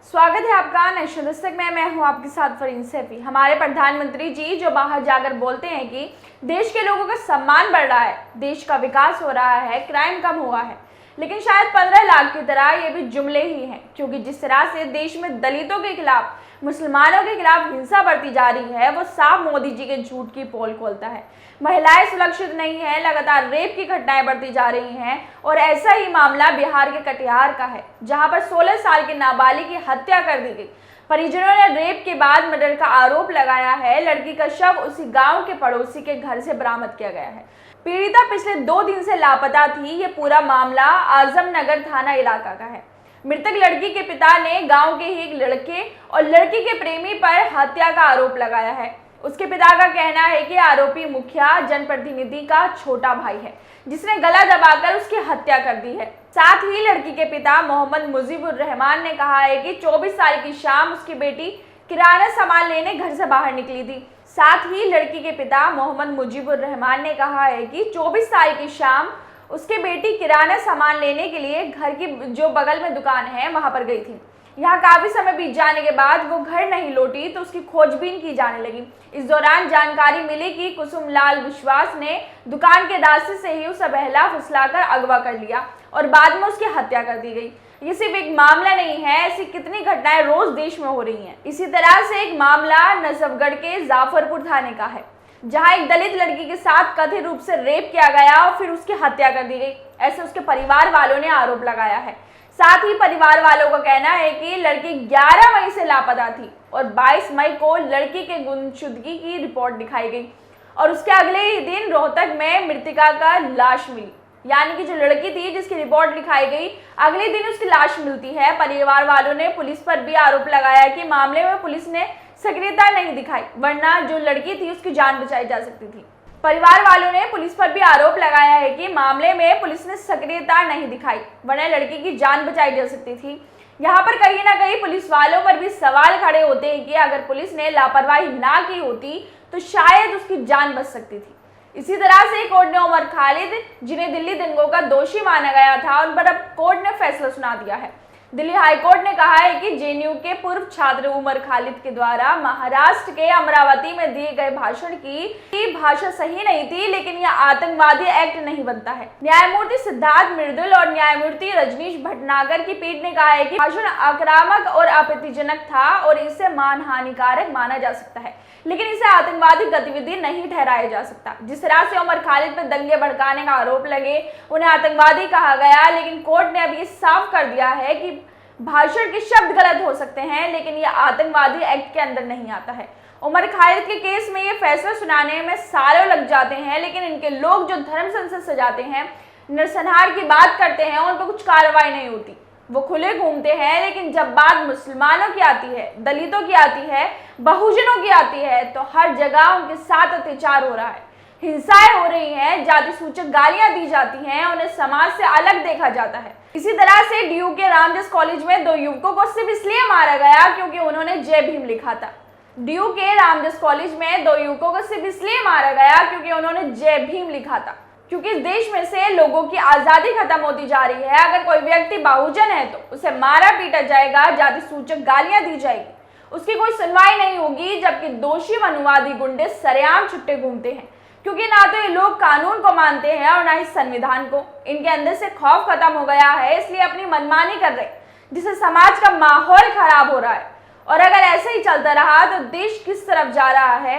स्वागत है आपका नेशनल दस्तक में। मैं हूं आपके साथ फरीन सैफी। हमारे प्रधानमंत्री जी जो बाहर जाकर बोलते हैं कि देश के लोगों का सम्मान बढ़ रहा है, देश का विकास हो रहा है, क्राइम कम हुआ है, लेकिन शायद 15 लाख की तरह ये भी जुमले ही हैं, क्योंकि जिस तरह से देश में दलितों के खिलाफ, मुसलमानों के खिलाफ हिंसा बढ़ती जा रही है, वो साफ मोदी जी के झूठ की पोल खोलता है। महिलाएं सुरक्षित नहीं है, लगातार रेप की घटनाएं बढ़ती जा रही हैं और ऐसा ही मामला बिहार के कटिहार का है, जहां पर 16 साल के नाबालिग की हत्या कर दी गई। परिजनों ने रेप के बाद मर्डर का आरोप लगाया है। लड़की का शव उसी गांव के पड़ोसी के घर से बरामद किया गया है। पीड़िता पिछले 2 दिन से लापता थी। ये पूरा मामला आजमनगर थाना इलाका का है। मृतक लड़की के पिता ने गांव के ही एक लड़के और लड़की के प्रेमी पर हत्या का आरोप लगाया है। उसके पिता का कहना है कि आरोपी मुखिया जनप्रतिनिधि का छोटा भाई है, जिसने गला दबाकर उसकी हत्या कर दी है। साथ ही लड़की के पिता मोहम्मद मुजीबुर रहमान ने कहा है कि 24 साल की शाम उसकी बेटी किराना सामान लेने घर से बाहर निकली थी। साथ ही लड़की के पिता मोहम्मद मुजीबुर रहमान ने कहा है कि 24 साल की शाम उसकी बेटी किराना सामान लेने के लिए घर की जो बगल में दुकान है वहां पर गई थी। यहाँ काफी समय बीत जाने के बाद वो घर नहीं लौटी तो उसकी खोजबीन की जाने लगी। इस दौरान जानकारी मिली कि कुसुमलाल विश्वास ने दुकान के रास्ते से ही उसे बहला फुसलाकर अगवा कर लिया और बाद में उसकी हत्या कर दी गई। ये सिर्फ एक मामला नहीं है, ऐसी कितनी घटनाएं रोज देश में हो रही हैं। इसी तरह से एक मामला नजफगढ़ के जाफरपुर थाने का है, जहां एक दलित लड़की के साथ कथित रूप से रेप किया गया और फिर उसकी हत्या कर दी गई, ऐसे उसके परिवार वालों ने आरोप लगाया है। साथ ही परिवार वालों का कहना है कि लड़की 11 मई से लापता थी और 22 मई को लड़की के गुमशुदगी की रिपोर्ट दिखाई गई और उसके अगले ही दिन रोहतक में मृतका का लाश मिली। यानी कि जो लड़की थी जिसकी रिपोर्ट लिखाई गई, अगले दिन उसकी लाश मिलती है। परिवार वालों ने पुलिस पर भी आरोप लगाया कि मामले में पुलिस ने सक्रियता नहीं दिखाई, वरना जो लड़की थी उसकी जान बचाई जा सकती थी। परिवार वालों ने पुलिस पर भी आरोप लगाया है कि मामले में पुलिस ने सक्रियता नहीं दिखाई, वरना लड़की की जान बचाई जा सकती थी। यहाँ पर कहीं ना कहीं पुलिस वालों पर भी सवाल खड़े होते हैं कि अगर पुलिस ने लापरवाही ना की होती तो शायद उसकी जान बच सकती थी। इसी तरह से कोर्ट ने उमर खालिद, जिन्हें दिल्ली दंगों का दोषी माना गया था, उन पर अब कोर्ट ने फैसला सुना दिया है। दिल्ली हाईकोर्ट ने कहा है कि जेएनयू के पूर्व छात्र उमर खालिद के द्वारा महाराष्ट्र के अमरावती में दिए गए भाषण की भाषा सही नहीं थी, लेकिन यह आतंकवादी एक्ट नहीं बनता है। न्यायमूर्ति सिद्धार्थ मृदुल और न्यायमूर्ति रजनीश भटनागर की पीठ ने कहा है कि भाषण आक्रामक और आपत्तिजनक था और इसे मानहानिकारक माना जा सकता है, लेकिन इसे आतंकवादी गतिविधि नहीं ठहराया जा सकता। जिस तरह से उमर खालिद पर दंगे भड़काने का आरोप लगे, उन्हें आतंकवादी कहा गया, लेकिन कोर्ट ने अब ये साफ कर दिया है कि भाषण के शब्द गलत हो सकते हैं, लेकिन ये आतंकवादी एक्ट के अंदर नहीं आता है। उमर खालिद के केस में ये फैसला सुनाने में सालों लग जाते हैं, लेकिन इनके लोग जो धर्म संसद सजाते हैं, नरसंहार की बात करते हैं, उन पर कुछ कार्रवाई नहीं होती। वो खुले घूमते हैं, लेकिन जब बात मुसलमानों की आती है, दलितों की आती है, बहुजनों की आती है, तो हर जगह उनके साथ अत्याचार हो रहा है, हिंसाएं हो रही हैं, जाति सूचक गालियां दी जाती हैं, उन्हें समाज से अलग देखा जाता है। इसी तरह से डीयू के रामजस कॉलेज में 2 युवकों को सिर्फ इसलिए मारा गया क्योंकि उन्होंने जय भीम लिखा था। डीयू के रामजस कॉलेज में 2 युवकों को सिर्फ इसलिए मारा गया क्योंकि उन्होंने जय भीम लिखा था, क्योंकि इस देश में से लोगों की आजादी खत्म होती जा रही है। अगर कोई व्यक्ति बहुजन है तो उसे मारा पीटा जाएगा, जाति सूचक गालियां दी जाएगी, उसकी कोई सुनवाई नहीं होगी, जबकि दोषी मनुवादी गुंडे सरेआम छुट्टे घूमते हैं, क्योंकि ना तो ये लोग कानून को मानते हैं और ना ही संविधान को। इनके अंदर से खौफ खत्म हो गया है, इसलिए अपनी मनमानी कर रहे, जिससे समाज का माहौल खराब हो रहा है। और अगर ऐसे ही चलता रहा तो देश किस तरफ जा रहा है,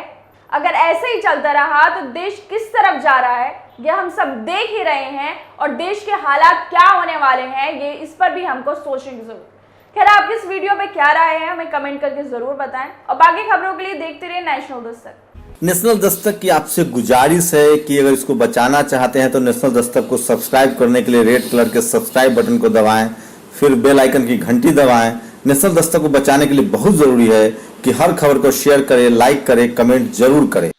अगर ऐसे ही चलता रहा तो देश किस तरफ जा रहा है, ये हम सब देख ही रहे हैं। और देश के हालात क्या होने वाले हैं, ये इस पर भी हमको सोचने की जरूरत। खैर, आपकी इस वीडियो पे क्या राय है, हमें कमेंट करके जरूर बताएं और बाकी खबरों के लिए देखते रहिए नेशनल दस्तक। नेशनल दस्तक की आपसे गुजारिश है कि अगर इसको बचाना चाहते हैं तो नेशनल दस्तक को सब्सक्राइब करने के लिए रेड कलर के सब्सक्राइब बटन को दबाएं, फिर बेल आइकन की घंटी दबाएं। नेशनल दस्तक को बचाने के लिए बहुत जरूरी है कि हर खबर को शेयर करें, लाइक करें, कमेंट जरूर करें।